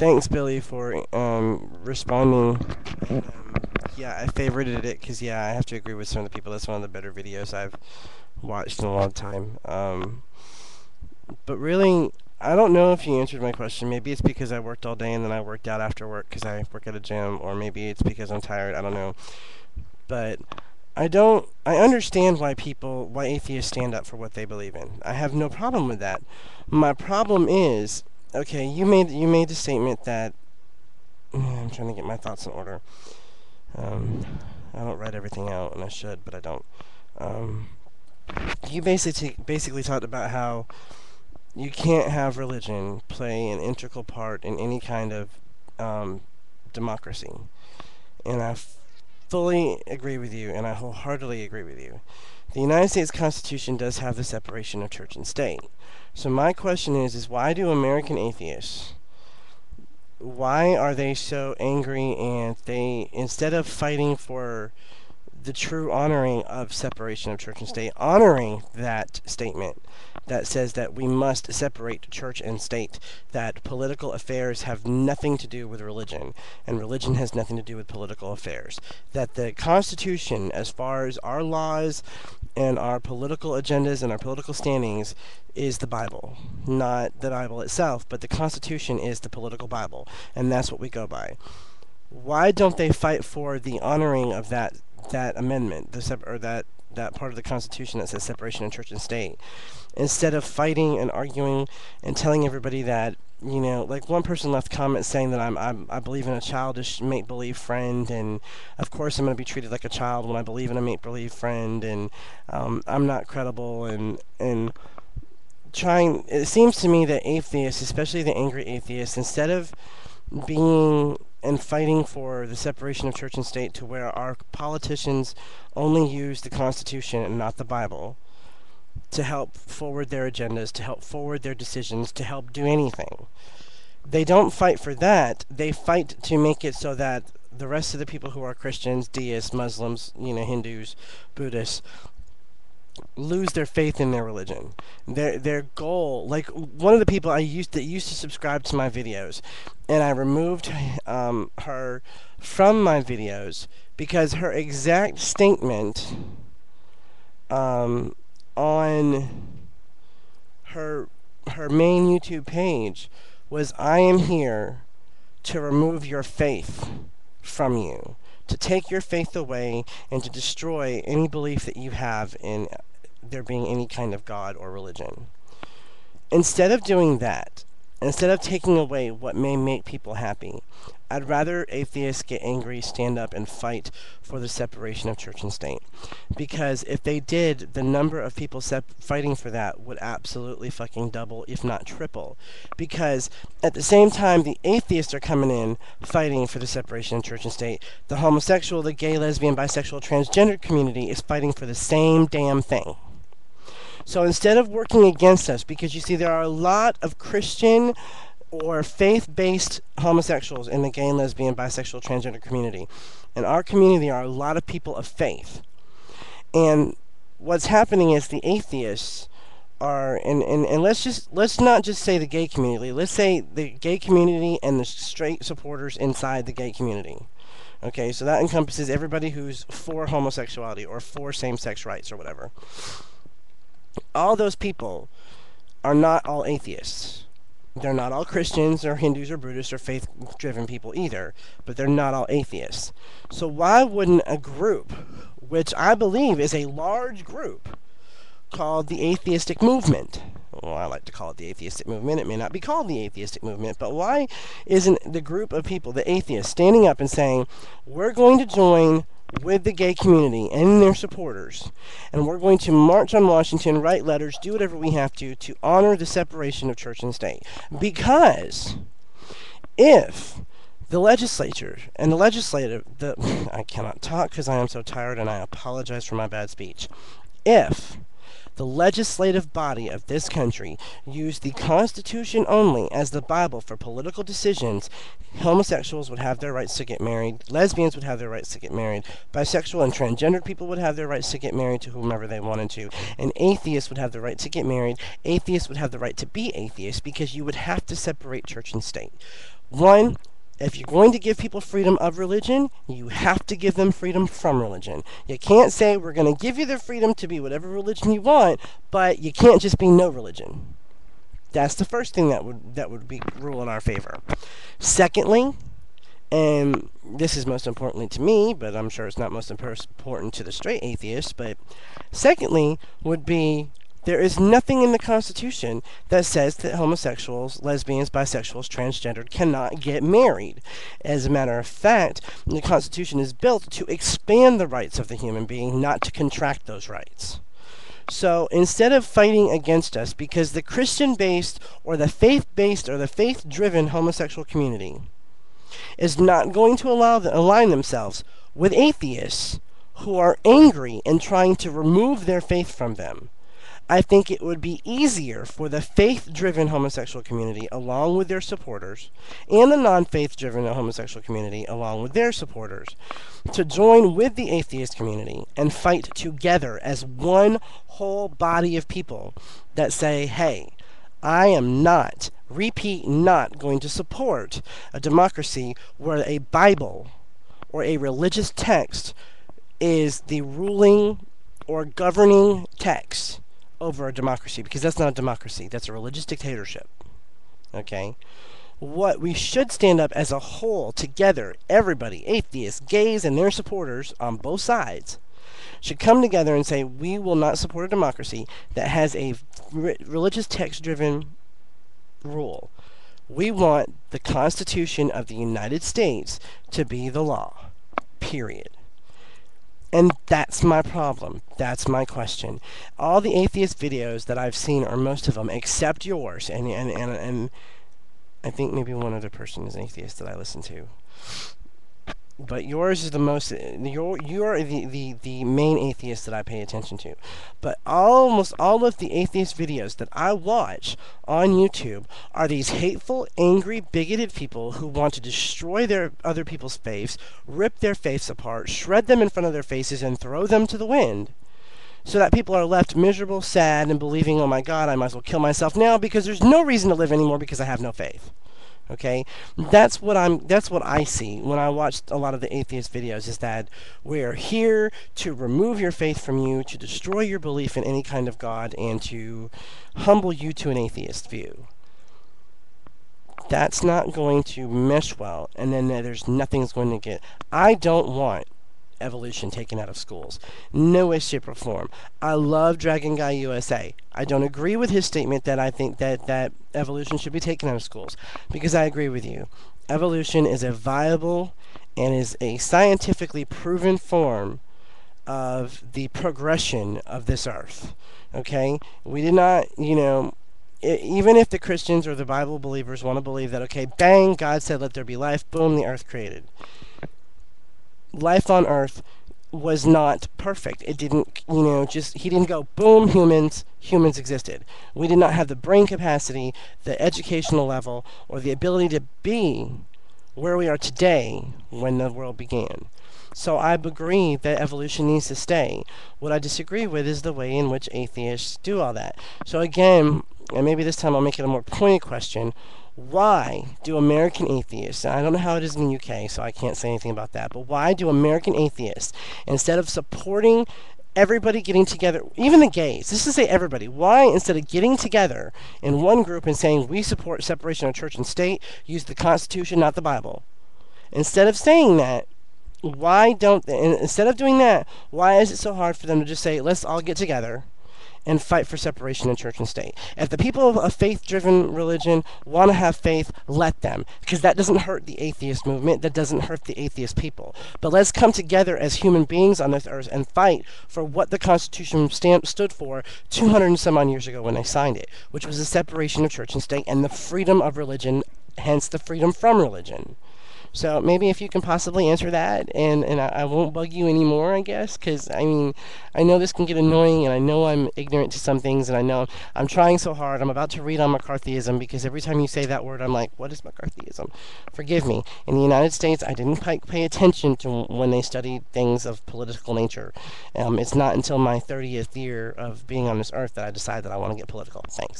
thanks, Billy, for responding. Yeah, I favorited it because, yeah, I have to agree with some of the people. That's one of the better videos I've watched in a long time. But really, I don't know if you answered my question. Maybe it's because I worked all day and then I worked out after work because I work at a gym, or maybe it's because I'm tired. I don't know. But I understand why atheists stand up for what they believe in. I have no problem with that. My problem is, okay, you made the statement that I'm trying to get my thoughts in order. Um, I don't write everything out, and I should, but I don't. Um, you basically talked about how you can't have religion play an integral part in any kind of um, democracy, and I fully agree with you, and I wholeheartedly agree with you. The United States Constitution does have the separation of church and state. So my question is why do American atheists, why are they so angry, and they, instead of fighting for the true honoring of separation of church and state, honoring that statement that says that we must separate church and state, that political affairs have nothing to do with religion, and religion has nothing to do with political affairs, that the Constitution, as far as our laws and our political agendas and our political standings, is the Bible. Not the Bible itself, but the Constitution is the political Bible, and that's what we go by. Why don't they fight for the honoring of that amendment, that part of the Constitution that says separation of church and state, instead of fighting and arguing and telling everybody that, like one person left comments saying that I believe in a childish make believe friend, and of course I'm going to be treated like a child when I believe in a make believe friend, and I'm not credible, and trying. It seems to me that atheists, especially the angry atheists, instead of being and fighting for the separation of church and state to where our politicians only use the Constitution and not the Bible to help forward their agendas, to help forward their decisions, to help do anything. They don't fight for that. They fight to make it so that the rest of the people who are Christians, deists, Muslims, Hindus, Buddhists, lose their faith in their religion. Their goal, like one of the people that used to subscribe to my videos, and I removed her from my videos because her exact statement on her main YouTube page was, "I am here to remove your faith from you, to take your faith away, and to destroy any belief that you have in there being any kind of God or religion." Instead of doing that, instead of taking away what may make people happy, I'd rather atheists get angry, stand up, and fight for the separation of church and state. Because if they did, the number of people fighting for that would absolutely fucking double, if not triple. Because at the same time the atheists are coming in fighting for the separation of church and state, the homosexual, the gay, lesbian, bisexual, transgender community is fighting for the same damn thing. So instead of working against us, because you see there are a lot of Christian or faith-based homosexuals in the gay and lesbian, bisexual, transgender community. In our community, there are a lot of people of faith. And what's happening is the atheists are, and let's not just say the gay community. Let's say the gay community and the straight supporters inside the gay community. Okay, so that encompasses everybody who's for homosexuality or for same-sex rights or whatever. All those people are not all atheists. They're not all Christians or Hindus or Buddhists or faith-driven people either, but they're not all atheists. So why wouldn't a group, which I believe is a large group, called the atheistic movement? Well, I like to call it the atheistic movement. It may not be called the atheistic movement, but why isn't the group of people, the atheists, standing up and saying, we're going to join with the gay community and their supporters, and we're going to march on Washington, write letters, do whatever we have to honor the separation of church and state? Because if the legislature and I cannot talk because I am so tired, and I apologize for my bad speech. If the legislative body of this country, used the Constitution only as the Bible for political decisions, homosexuals would have their rights to get married, lesbians would have their rights to get married, bisexual and transgendered people would have their rights to get married to whomever they wanted to, and atheists would have the right to get married, atheists would have the right to be atheists, because you would have to separate church and state. One, if you're going to give people freedom of religion, you have to give them freedom from religion. You can't say we're going to give you the freedom to be whatever religion you want, but you can't just be no religion. That's the first thing that would be rule in our favor. Secondly, and this is most importantly to me, but I'm sure it's not most important to the straight atheists, but secondly would be there is nothing in the Constitution that says that homosexuals, lesbians, bisexuals, transgendered cannot get married. As a matter of fact, the Constitution is built to expand the rights of the human being, not to contract those rights. So instead of fighting against us, because the Christian-based or the faith-based or the faith-driven homosexual community is not going to align themselves with atheists who are angry and trying to remove their faith from them, I think it would be easier for the faith-driven homosexual community, along with their supporters, and the non-faith-driven homosexual community, along with their supporters, to join with the atheist community and fight together as one whole body of people that say, hey, I am not, repeat, not going to support a democracy where a Bible or a religious text is the ruling or governing text over a democracy, because that's not a democracy. That's a religious dictatorship. Okay? What we should stand up as a whole, together, everybody, atheists, gays, and their supporters on both sides, should come together and say, we will not support a democracy that has a religious text-driven rule. We want the Constitution of the United States to be the law. Period. And that's my problem. That's my question. All the atheist videos that I've seen, or most of them, except yours, and I think maybe one other person is atheist that I listen to. But yours is the most, you're the main atheist that I pay attention to. But almost all of the atheist videos that I watch on YouTube are these hateful, angry, bigoted people who want to destroy their other people's faiths, rip their faiths apart, shred them in front of their faces, and throw them to the wind. So that people are left miserable, sad, and believing, oh my God, I might as well kill myself now because there's no reason to live anymore because I have no faith. Okay, that's what I see when I watch a lot of the atheist videos, is that we're here to remove your faith from you, to destroy your belief in any kind of God, and to humble you to an atheist view. That's not going to mesh well, and then there's nothing's going to get. I don't want evolution taken out of schools. No way, shape, or form. I love Dragon Guy USA. I don't agree with his statement that I think that evolution should be taken out of schools, because I agree with you. Evolution is a viable and is a scientifically proven form of the progression of this earth. Okay? We did not, even if the Christians or the Bible believers want to believe that, okay, bang, God said let there be life, boom, the earth created. Life on Earth was not perfect. It didn't, he didn't go, boom, humans existed. We did not have the brain capacity, the educational level, or the ability to be where we are today when the world began. So I agree that evolution needs to stay. What I disagree with is the way in which atheists do all that. So again, and maybe this time I'll make it a more pointed question, why do American atheists, and I don't know how it is in the UK, so I can't say anything about that, but why do American atheists, instead of supporting everybody getting together, even the gays, just to say everybody, why instead of getting together in one group and saying we support separation of church and state, use the Constitution, not the Bible? Instead of saying that, instead of doing that, why is it so hard for them to just say, let's all get together and fight for separation of church and state? If the people of a faith-driven religion want to have faith, let them, because that doesn't hurt the atheist movement, that doesn't hurt the atheist people. But let's come together as human beings on this earth and fight for what the Constitution stood for 200 and some odd years ago when they signed it, which was the separation of church and state and the freedom of religion, hence the freedom from religion. So maybe if you can possibly answer that, and I won't bug you anymore, I guess, because I mean, I know this can get annoying, and I know I'm ignorant to some things, and I know I'm trying so hard. I'm about to read on McCarthyism because every time you say that word, I'm like, what is McCarthyism? Forgive me. In the United States, I didn't pay attention to when they studied things of political nature. It's not until my 30th year of being on this earth that I decide that I want to get political. Thanks.